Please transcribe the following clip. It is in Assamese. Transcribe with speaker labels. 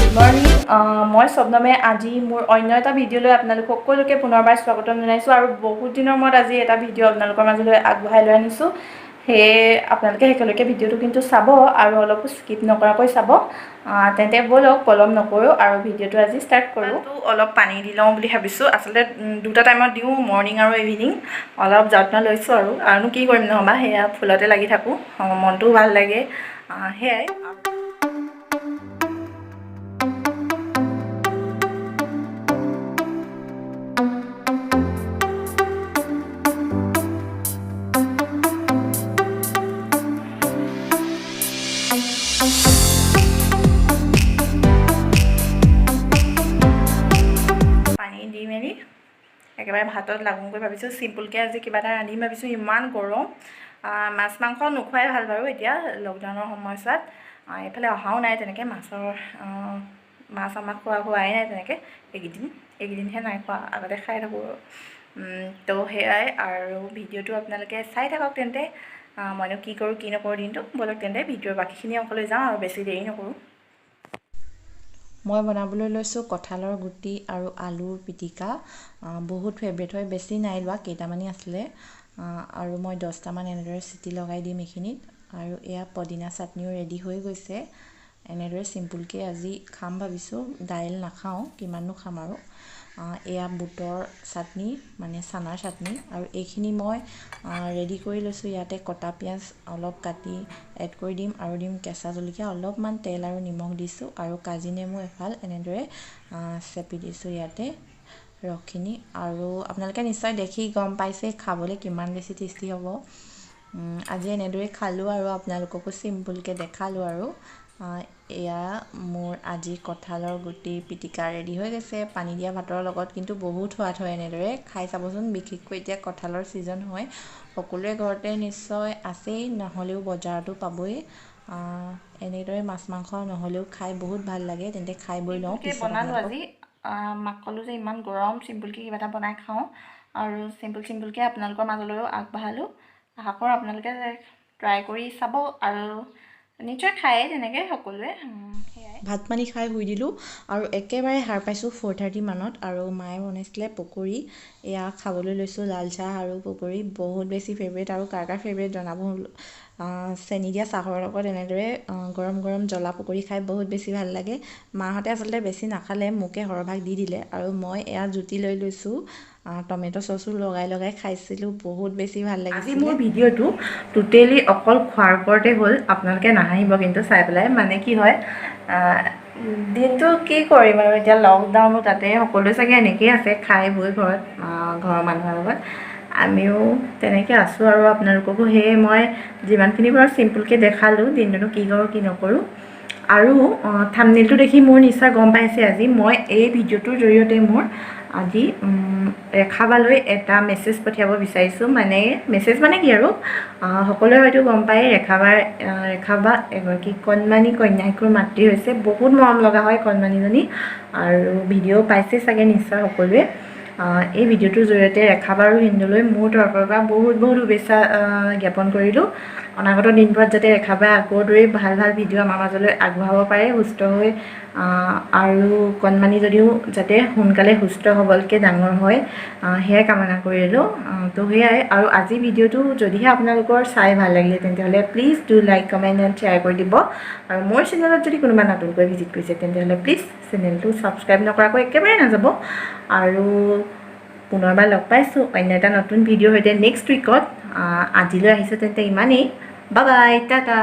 Speaker 1: Good morning. মই স্বপ্নমে আজি মোৰ অন্য এটা ভিডিঅ'লৈ আপোনালোক সকলোকে পুনৰবাৰ স্বাগতম জনাইছোঁ আৰু বহুত দিনৰ মূৰত আজি এটা ভিডিঅ' আপোনালোকৰ মাজলৈ আগবঢ়াই লৈ আনিছোঁ সেয়ে আপোনালোকে একেলগে ভিডিঅ'টো কিন্তু চাব আৰু অলপ স্কিপ নকৰাকৈ চাব তেন্তে বলক পলম নকৰোঁ আৰু ভিডিঅ'টো আজি ষ্টাৰ্ট কৰোঁ অলপ পানী দি লওঁ বুলি ভাবিছোঁ আচলতে দুটা টাইমত দিওঁ মৰ্ণিং আৰু ইভিনিং অলপ যত্ন লৈছোঁ আৰু কি কৰিম নহ'বা সেয়া ফুলতে লাগি থাকোঁ মনটোও ভাল লাগে সেয়াই একেবাৰে ভাতত লাগুংকৈ ভাবিছোঁ চিম্পুলকৈ আজি কিবা এটা ৰান্ধিম ভাবিছোঁ ইমান গৰম মাছ মাংস নোখোৱাই ভাল বাৰু এতিয়া লকডাউনৰ সময়ছোৱাত এইফালে অহাও নাই তেনেকৈ মাছ আমাক হোৱাই নাই তেনেকৈ এইকেইদিনহে নাই খোৱা আগতে খাই থাকোঁ তো সেয়াই আৰু ভিডিঅ'টো আপোনালোকে চাই থাকক তেন্তে মইনো কি কৰোঁ কি নকৰোঁ দিনটো বলক তেন্তে ভিডিঅ'ৰ বাকীখিনি অকলৈ যাওঁ আৰু বেছি দেৰি নকৰোঁ
Speaker 2: মই বনাবলৈ লৈছোঁ কঁঠালৰ গুটি আৰু আলুৰ পিটিকা বহুত ফেভৰেট হয় বেছি নাই লোৱা কেইটামানেই আছিলে আৰু মই 10টামান এনেদৰে চিটি লগাই দিম এইখিনিত আৰু এয়া পদিনা চাটনিও ৰেডি হৈ গৈছে এনেদৰে চিম্পুলকৈ আজি খাম ভাবিছোঁ দাইল নাখাওঁ কিমাননো খাম আৰু এয়া বুটৰ চাটনি মানে চানাৰ চাটনি আৰু এইখিনি মই ৰেডি কৰি লৈছোঁ ইয়াতে কটা পিঁয়াজ অলপ কাটি এড কৰি দিম আৰু দিম কেঁচা জলকীয়া অলপমান তেল আৰু নিমখ দিছোঁ আৰু কাজি নেমু এফাল এনেদৰে চেপি দিছোঁ ইয়াতে ৰসখিনি আৰু আপোনালোকে নিশ্চয় দেখি গম পাইছে খাবলৈ কিমান বেছি টেষ্টি হ'ব আজি এনেদৰে খালোঁ আৰু আপোনালোককো চিম্পুলকৈ দেখালোঁ আৰু এয়া মোৰ আজি কঁঠালৰ গুটি পিটিকা ৰেডি হৈ গৈছে পানী দিয়া ভাতৰ লগত কিন্তু বহুত সোৱাদ হয় এনেদৰে খাই চাবচোন বিশেষকৈ এতিয়া কঁঠালৰ ছিজন হয় সকলোৰে ঘৰতে নিশ্চয় আছেই নহ'লেও বজাৰতো পাবই এনেদৰে মাছ মাংস নহ'লেও খাই বহুত ভাল লাগে তেন্তে খাই বৈ লওঁ
Speaker 1: পিছত বনালোঁ আজি মাক ক'লোঁ যে ইমান গৰম চিম্পুলকৈ কিবা এটা বনাই খাওঁ আৰু চিম্পুলকৈ আপোনালোকৰ মাজলৈও আগবঢ়ালোঁ আশা কৰোঁ আপোনালোকে ট্ৰাই কৰি চাব আৰু নিশ্চয় খায়েই তেনেকৈ সকলোৱে
Speaker 2: ভাত পানী খাই শুই দিলোঁ আৰু একেবাৰে সাৰ পাইছোঁ 4:30 মানত আৰু মায়ে বনাইছিলে পকৰি এয়া খাবলৈ লৈছোঁ লাল চাহ আৰু পকৰি বহুত বেছি ফেভৰেট আৰু কাৰ ফেভৰেট জনাব চেনি দিয়া চাহৰ লগত এনেদৰে গৰম গৰম জ্বলা পকৰি খাই বহুত বেছি ভাল লাগে মাহঁতে আচলতে বেছি নাখালে মোকে সৰহভাগ দি দিলে আৰু মই এয়া জুতি লৈ লৈছোঁ টমেটো চচো লগাই খাইছিলোঁ বহুত বেছি ভাল লাগিছিল
Speaker 1: আজি মোৰ ভিডিঅ'টো টোটেলি অকল খোৱাৰ ওপৰতে হ'ল আপোনালোকে নাহাঁহিব কিন্তু চাই পেলাই মানে কি হয় দিনটো কি কৰিম আৰু এতিয়া লকডাউনো তাতে সকলোৱে চাগে এনেকৈয়ে আছে খাই বৈ ঘৰৰ মানুহৰ লগত আমিও তেনেকৈ আছোঁ আৰু আপোনালোককো সেয়ে মই যিমানখিনি বাৰু চিম্পুলকৈ দেখালোঁ দিনটোনো কি কৰোঁ কি নকৰোঁ আৰু থাম্বনেইলটো দেখি মোৰ নিশ্চয় গম পাইছে আজি মই এই ভিডিঅ'টোৰ জৰিয়তে মোৰ আজি ৰেখা বালৈ এটা মেছেজ পঠিয়াব বিচাৰিছোঁ মানে মেছেজ মানে কি আৰু সকলোৱে হয়তো গম পায় ৰেখা বা এগৰাকী কণমানি কন্যাকুৰ মাতৃ হৈছে বহুত মৰম লগা হয় কণমানিজনী আৰু ভিডিঅ' পাইছে চাগে নিশ্চয় সকলোৱে এই ভিডিঅ'টোৰ জৰিয়তে ৰেখা বা আৰু হিন্দুলৈ মোৰ তৰফৰ পৰা বহুত শুভেচ্ছা জ্ঞাপন কৰিলোঁ অনাগত দিনবোৰত যাতে ৰেখা বাই আগৰ দৰেই ভাল ভিডিঅ' আমাৰ মাজলৈ আগবঢ়াব পাৰে সুস্থ হৈ আৰু কণমানি যদিও যাতে সোনকালে সুস্থ সবলকৈ ডাঙৰ হয় সেয়াই কামনা কৰিলোঁ তো সেয়াই আৰু আজি ভিডিঅ'টো যদিহে আপোনালোকৰ চাই ভাল লাগিলে তেন্তে please do like comment and share কৰি দিব আৰু মোৰ চেনেলত যদি কোনোবা নতুনকৈ ভিজিট কৰিছে তেন্তে প্লিজ চেনেলটো ছাবস্ক্ৰাইব নকৰাকৈ একেবাৰে নাযাব আৰু পুনৰবাৰ লগ পাইছোঁ অন্য এটা নতুন ভিডিঅ'ৰ সৈতে নেক্সট উইকত আজিলৈ আহিছোঁ তেন্তে ইমানেই বাই বাই টাটা